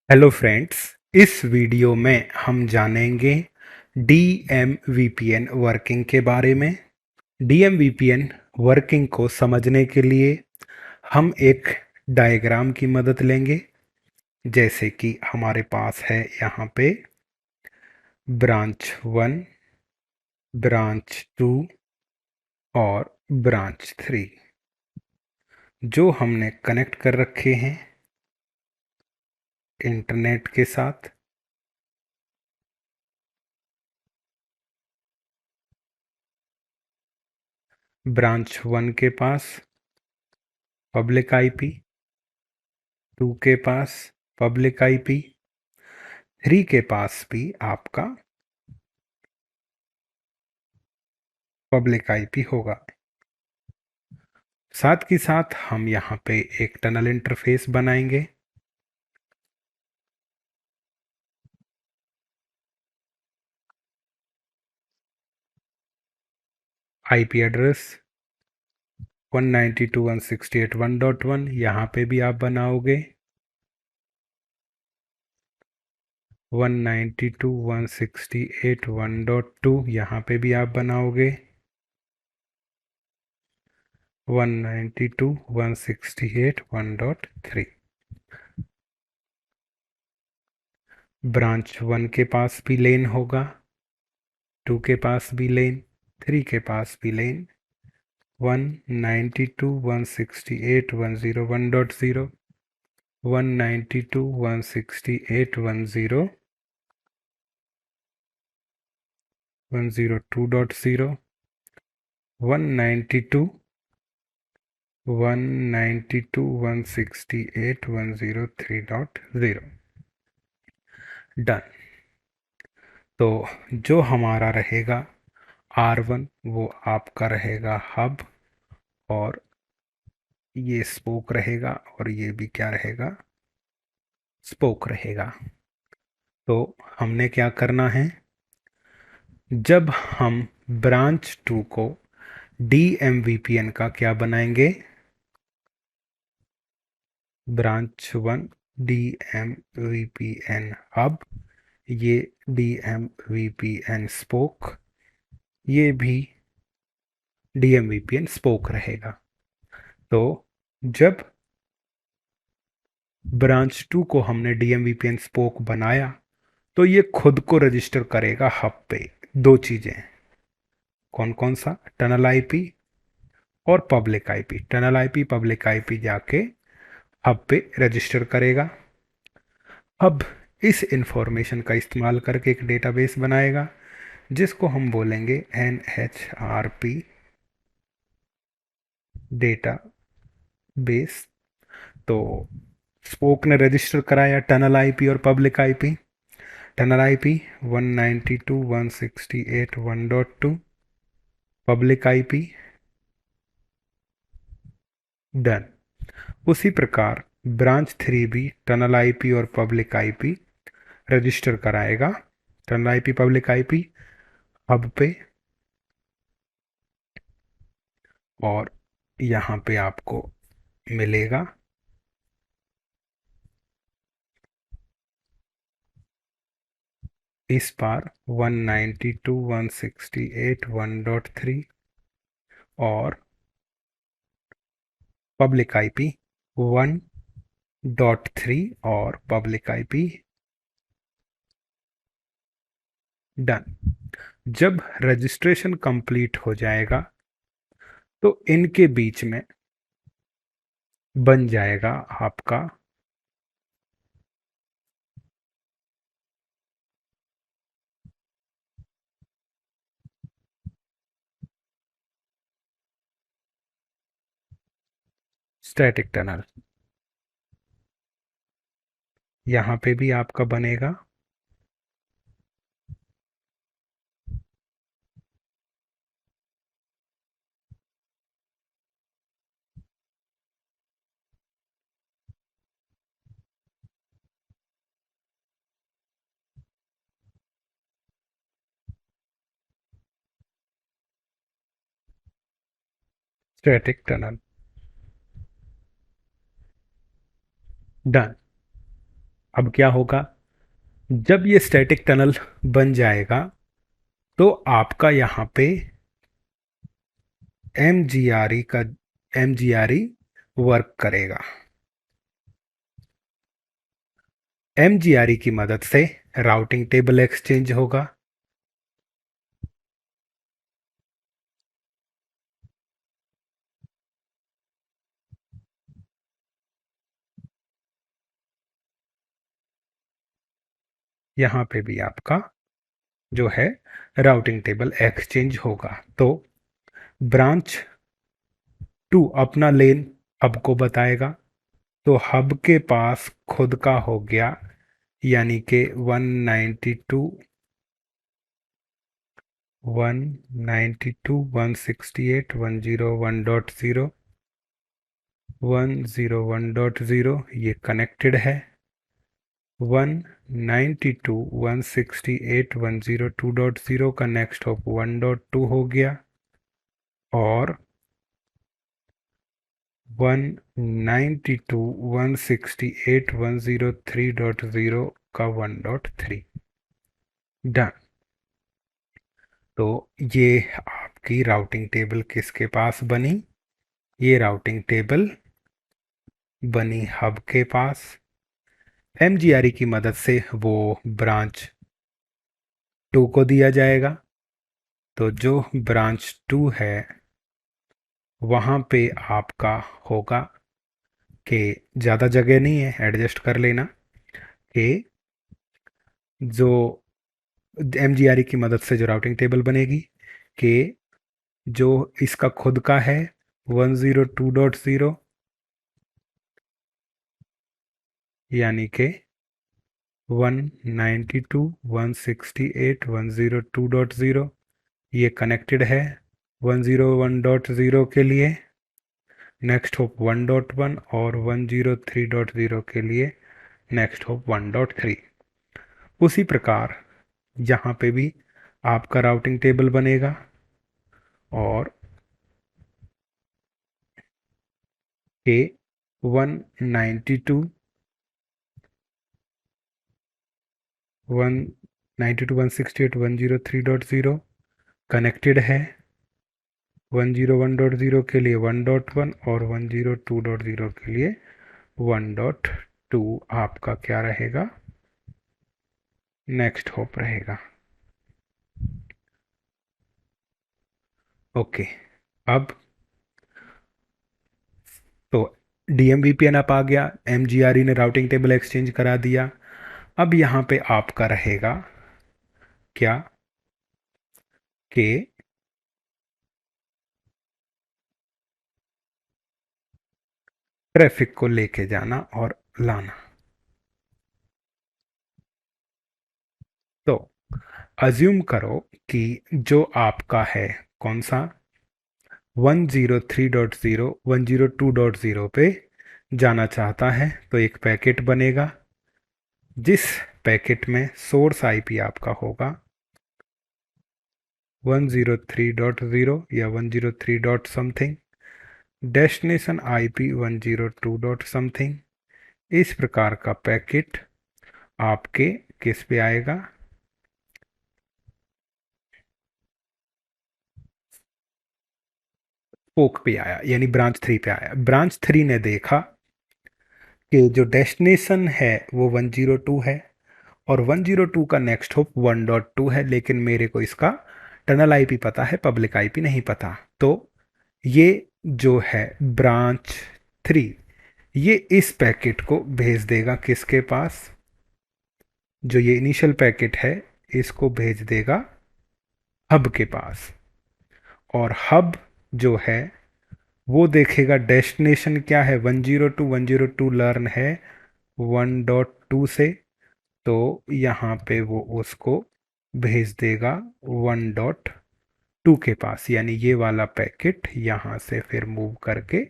Hello friends. इस video में हम जानेंगे DMVPN वर्किंग के बारे में। DMVPN वर्किंग को समझने के लिए हम एक डायग्राम की मदद लेंगे। जैसे कि हमारे पास है यहाँ पे ब्रांच 1, ब्रांच 2 और ब्रांच 3 जो हमने कनेक्ट कर रखे हैं इंटरनेट के साथ। ब्रांच 1 के पास पब्लिक आईपी, 2 के पास पब्लिक आईपी, 3 के पास भी आपका पब्लिक आईपी होगा। साथ ही साथ हम यहाँ पे एक टनल इंटरफेस बनाएंगे। आईपी एड्रेस 192.168.1.1 यहाँ पे भी आप बनाओगे। 192.168.1.2 यहाँ पे भी आप बनाओगे। 192.168.1.3 ब्रांच 1 के पास भी लेन होगा, 2 के पास भी लेन, 3 के पास भी लेन। 192.168.101.0, 192.168.1.0, 102.0, 192, 192.168.103.0। डन। तो जो हमारा रहेगा R1 वो आपका रहेगा हब, और ये स्पोक रहेगा, और ये भी क्या रहेगा, स्पोक रहेगा। तो हमने क्या करना है, जब हम ब्रांच 2 को DMVPN का क्या बनाएंगे, ब्रांच 1 DMVPN हब, ये DMVPN स्पोक, ये भी DMVPN स्पोक रहेगा। तो जब ब्रांच 2 को हमने DMVPN स्पोक बनाया तो ये खुद को रजिस्टर करेगा हब पे। दो चीजें, कौन कौन सा, टनल आईपी और public IP. Tunnel IP public IP जाके हब पे रजिस्टर करेगा। अब इस इंफॉर्मेशन का इस्तेमाल करके एक डेटाबेस बनाएगा जिसको हम बोलेंगे NHRP डेटा बेस। तो स्पोक ने रजिस्टर कराया टनल आईपी और public IP. Tunnel IP 192.168.1.2, public IP done. उसी प्रकार ब्रांच 3 भी टनल आईपी और पब्लिक आईपी रजिस्टर कराएगा। Tunnel IP public IP hub पे, और यहाँ पे आपको मिलेगा इस बार 192.168.1.3 और पब्लिक आईपी 1.3 और पब्लिक आईपी डन। जब रजिस्ट्रेशन कंप्लीट हो जाएगा तो इनके बीच में बन जाएगा आपका स्टैटिक टनल। यहाँ पे भी आपका बनेगा स्टैटिक टनल। डन। अब क्या होगा, जब ये स्टैटिक टनल बन जाएगा तो आपका यहाँ पे M G R E work करेगा। एम जी आर ई की मदद से राउटिंग टेबल एक्सचेंज होगा। यहाँ पे भी आपका जो है राउटिंग टेबल एक्सचेंज होगा। तो ब्रांच टू अपना लेन हब को बताएगा, तो हब के पास खुद का हो गया, यानी कि 192 192 168 101.0 101.0 ये कनेक्टेड है। 192 168 102.0 का नेक्स्ट हॉप 1.2 हो गया, और 192 168 103.0 का 1.3 डन। तो ये आपकी राउटिंग टेबल किसके पास बनी? ये राउटिंग टेबल बनी हब के पास। एमजीआरई की मदद से वो ब्रांच टू को दिया जाएगा। तो जो ब्रांच टू है वहाँ पे आपका होगा कि ज़्यादा जगह नहीं है, एडजस्ट कर लेना कि जो एमजीआरई की मदद से जो राउटिंग टेबल बनेगी कि जो इसका खुद का है 102.0, यानी कि 192 168 102.0 ये कनेक्टेड है 101.0 के लिए, नेक्स्ट होप 1.1, और 103.0 के लिए नेक्स्ट होप 1.3। उसी प्रकार यहाँ पे भी आपका राउटिंग टेबल बनेगा, और ए 192 192 168 103.0 कनेक्टेड है 101.0 के लिए 1.1, और 102.0 के लिए 1.2 आपका क्या रहेगा, नेक्स्ट होप रहेगा। ओके, अब तो डीएमवीपीएन आप आ गया, एमजीआरई ने राउटिंग टेबल एक्सचेंज करा दिया। अब यहाँ पे आपका रहेगा क्या कि ट्रैफिक को लेके जाना और लाना। तो अज्यूम करो कि जो आपका है कौन सा 103.0 102.0 पे जाना चाहता है, तो एक पैकेट बनेगा जिस पैकेट में सोर्स आईपी आपका होगा 103.0 या 103 dot something, destination IP 102 dot something. इस प्रकार का पैकेट आपके किस पे आएगा, पोक पे आया, यानी ब्रांच थ्री पे आया। ब्रांच थ्री ने देखा कि जो डेस्टिनेशन है वो 102 है, और 102 का नेक्स्ट होप 1.2 है, लेकिन मेरे को इसका टनल आईपी पता है, पब्लिक आईपी नहीं पता। तो ये जो है ब्रांच थ्री, ये इस पैकेट को भेज देगा किसके पास, जो ये इनिशियल पैकेट है इसको भेज देगा हब के पास। और हब जो है वो देखेगा डेस्टिनेशन क्या है, 102 लर्न है 1.2 से, तो यहाँ पे वो उसको भेज देगा 1.2 के पास, यानी ये वाला पैकेट यहाँ से फिर मूव करके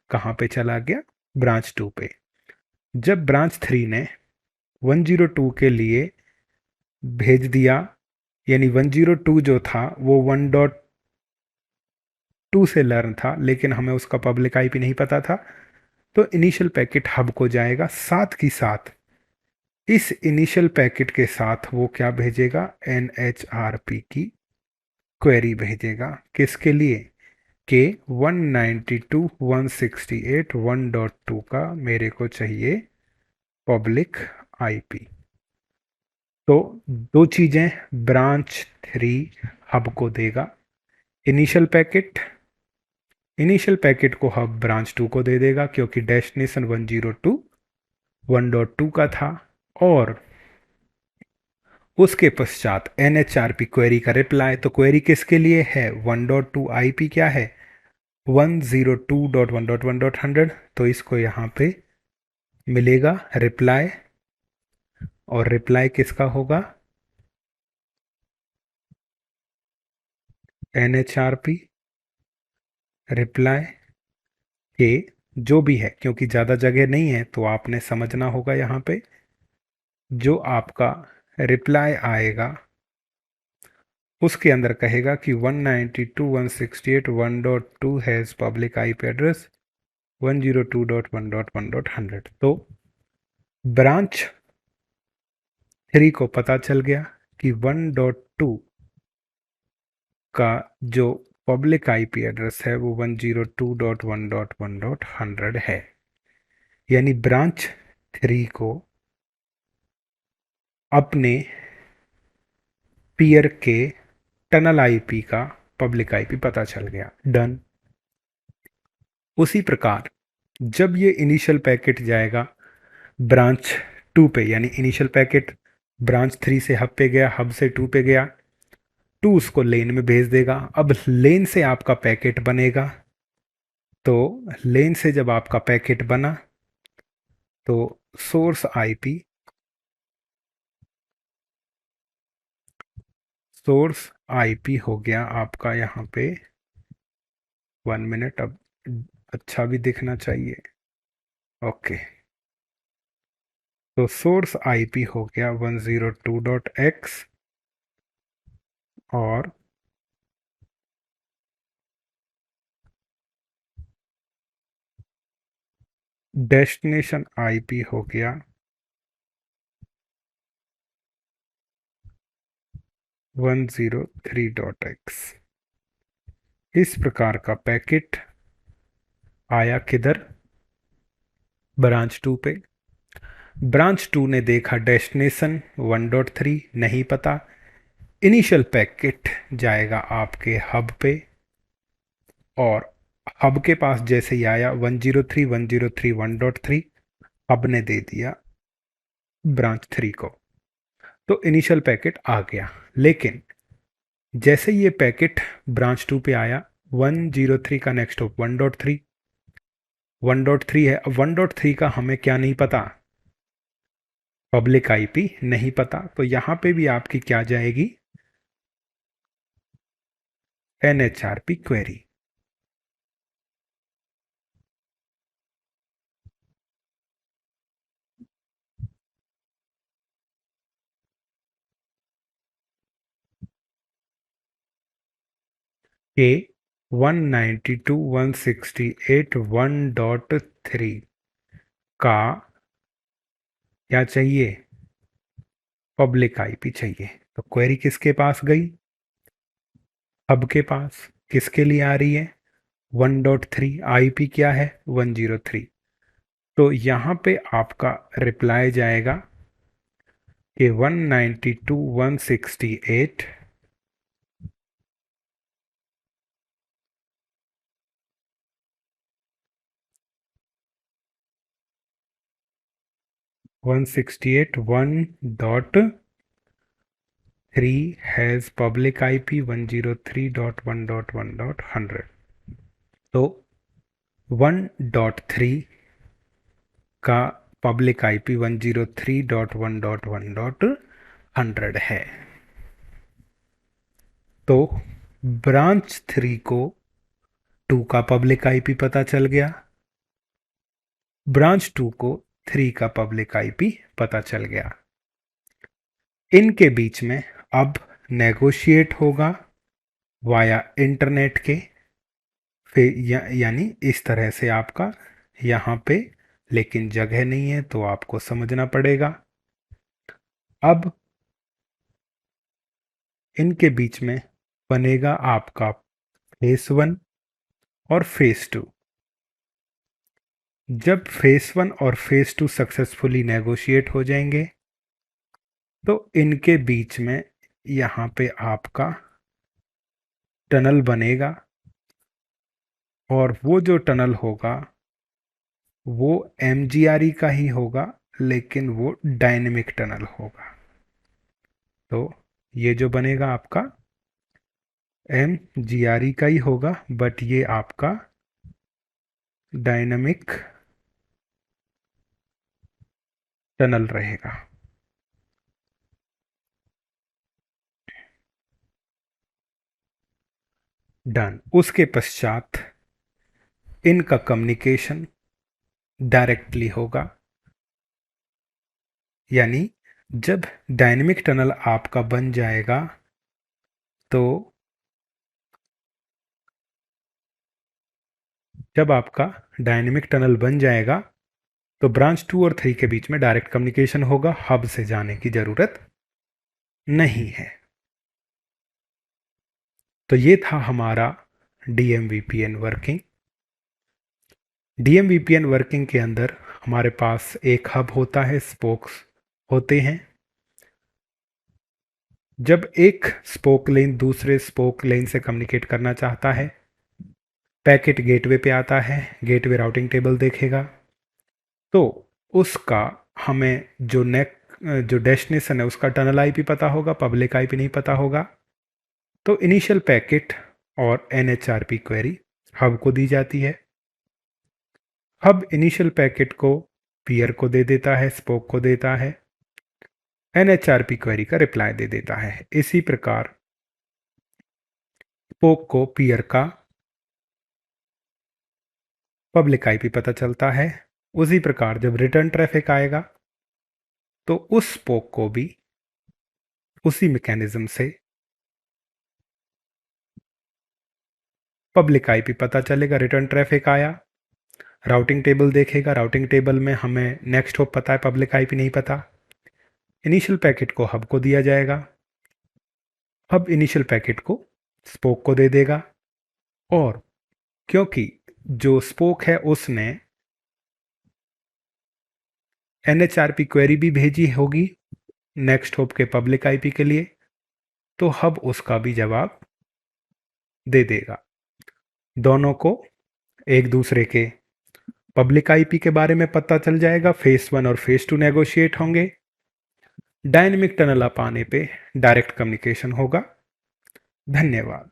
कहाँ पे चला गया, ब्रांच टू पे। जब ब्रांच थ्री ने 102 के लिए भेज दिया, यानी 102 जो था वो 1.2 से लर्न था, लेकिन हमें उसका पब्लिक आईपी नहीं पता था, तो इनिशियल पैकेट हब को जाएगा। साथ ही साथ इस इनिशियल पैकेट के साथ वो क्या भेजेगा, NHRP की क्वेरी भेजेगा, किसके लिए, के 192.168.1.2 का मेरे को चाहिए पब्लिक आईपी। तो दो चीजें ब्रांच 3 हब को देगा, इनिशियल पैकेट, इनिशियल पैकेट को हब ब्रांच 2 को दे देगा क्योंकि डेस्टिनेशन 102.1.2 का था, और उसके पश्चात NHRP क्वेरी का रिप्लाई। तो क्वेरी किसके लिए है, 1.2 आईपी क्या है, 102.1.1.100। तो इसको यहाँ पे मिलेगा रिप्लाई, और रिप्लाई किसका होगा, NHRP रिप्लाई के जो भी है, क्योंकि ज़्यादा जगह नहीं है तो आपने समझना होगा यहाँ पे, जो आपका रिप्लाई आएगा उसके अंदर कहेगा कि 192.168.1.2 हैज़ पब्लिक आईपी एड्रेस 102.1.1.100। तो ब्रांच 3 को पता चल गया कि 1.2 का जो पब्लिक आईपी एड्रेस है वो 102.1.1.100 है। यानी ब्रांच 3 को अपने पीयर के टनल आईपी का पब्लिक आईपी पता चल गया, डन। उसी प्रकार जब ये इनिशियल पैकेट जाएगा ब्रांच 2 पे, यानी इनिशियल पैकेट ब्रांच 3 से हब पे गया, हब से 2 पे गया, 2 उसको लेन में भेज देगा। अब लेन से आपका पैकेट बनेगा, तो लेन से जब आपका पैकेट बना तो सोर्स आईपी हो गया आपका यहाँ पे, 1 मिनट, अब अच्छा भी दिखना चाहिए, ओके। तो सोर्स आईपी हो गया 102.x, और डेस्टिनेशन आईपी हो गया 103.x। इस प्रकार का पैकेट आया किधर, ब्रांच 2 पे। ब्रांच 2 ने देखा डेस्टिनेशन 1.3 नहीं पता, इनिशियल पैकेट जाएगा आपके हब पे, और हब के पास जैसे ही आया 103 हब ने दे दिया ब्रांच 3 को, तो इनिशियल पैकेट आ गया। लेकिन जैसे ये पैकेट ब्रांच 2 पे आया, 103 का नेक्स्ट हो 1.3, 1.3 है, अब 1.3 का हमें क्या नहीं पता, पब्लिक आईपी नहीं पता, तो यहां पे भी आपकी क्या जाएगी, NHRP क्वेरी। के 192.168.1.3 का क्या चाहिए, पब्लिक आईपी चाहिए। तो क्वेरी किसके पास गई, हब के पास। किसके लिए आ रही है, 1.3, आईपी क्या है 103। तो यहाँ पे आपका रिप्लाई जाएगा कि 192.168 168.1.3 has public IP 103.1.1.100। तो 1.3 का पब्लिक आईपी 103.1.1.100 है। तो ब्रांच 3 को 2 का पब्लिक आईपी पता चल गया, ब्रांच 2 को 3 का पब्लिक आईपी पता चल गया। इनके बीच में अब नेगोशिएट होगा वाया इंटरनेट के, फिर यानी इस तरह से आपका यहाँ पे, लेकिन जगह नहीं है तो आपको समझना पड़ेगा। अब इनके बीच में बनेगा आपका फेस 1 और फेस 2। जब फेस 1 और फेस 2 सक्सेसफुली नेगोशिएट हो जाएंगे तो इनके बीच में यहाँ पे आपका टनल बनेगा, और वो जो टनल होगा वो MGRE का ही होगा, लेकिन वो डायनेमिक टनल होगा। तो ये जो बनेगा आपका MGRE का ही होगा, बट ये आपका डायनेमिक टनल रहेगा। डन। उसके पश्चात इनका कम्युनिकेशन डायरेक्टली होगा, यानी जब डायनेमिक टनल आपका बन जाएगा तो जब आपका डायनेमिक टनल बन जाएगा तो ब्रांच 2 और 3 के बीच में डायरेक्ट कम्युनिकेशन होगा, हब से जाने की जरूरत नहीं है। तो ये था हमारा DMVPN वर्किंग। DMVPN वर्किंग के अंदर हमारे पास एक हब होता है, स्पोक्स होते हैं। जब एक स्पोक लेन दूसरे स्पोक लेन से कम्युनिकेट करना चाहता है, पैकेट गेटवे पे आता है, गेटवे राउटिंग टेबल देखेगा, तो उसका हमें जो डेस्टिनेशन है उसका टनल आईपी पता होगा, पब्लिक आईपी नहीं पता होगा। तो इनिशियल पैकेट और NHRP क्वेरी हब को दी जाती है। हब इनिशियल पैकेट को पीयर को दे देता है, स्पोक को देता है, NHRP क्वेरी का रिप्लाई दे देता है। इसी प्रकार स्पोक को पीयर का पब्लिक आईपी पता चलता है। उसी प्रकार जब रिटर्न ट्रैफिक आएगा तो उस स्पोक को भी उसी मैकेनिज्म से पब्लिक आईपी पता चलेगा। रिटर्न ट्रैफिक आया, राउटिंग टेबल देखेगा, राउटिंग टेबल में हमें नेक्स्ट होप पता है, पब्लिक आईपी नहीं पता। इनिशियल पैकेट को हब को दिया जाएगा, हब इनिशियल पैकेट को स्पोक को दे देगा, और क्योंकि जो स्पोक है उसने NHRP क्वेरी भी भेजी होगी नेक्स्ट होप के पब्लिक आईपी के लिए, तो हब उसका भी जवाब दे देगा। दोनों को एक दूसरे के पब्लिक आईपी के बारे में पता चल जाएगा, फेस 1 और फेस 2 नेगोशिएट होंगे, डायनेमिक टनल अप आने पे डायरेक्ट कम्युनिकेशन होगा। धन्यवाद।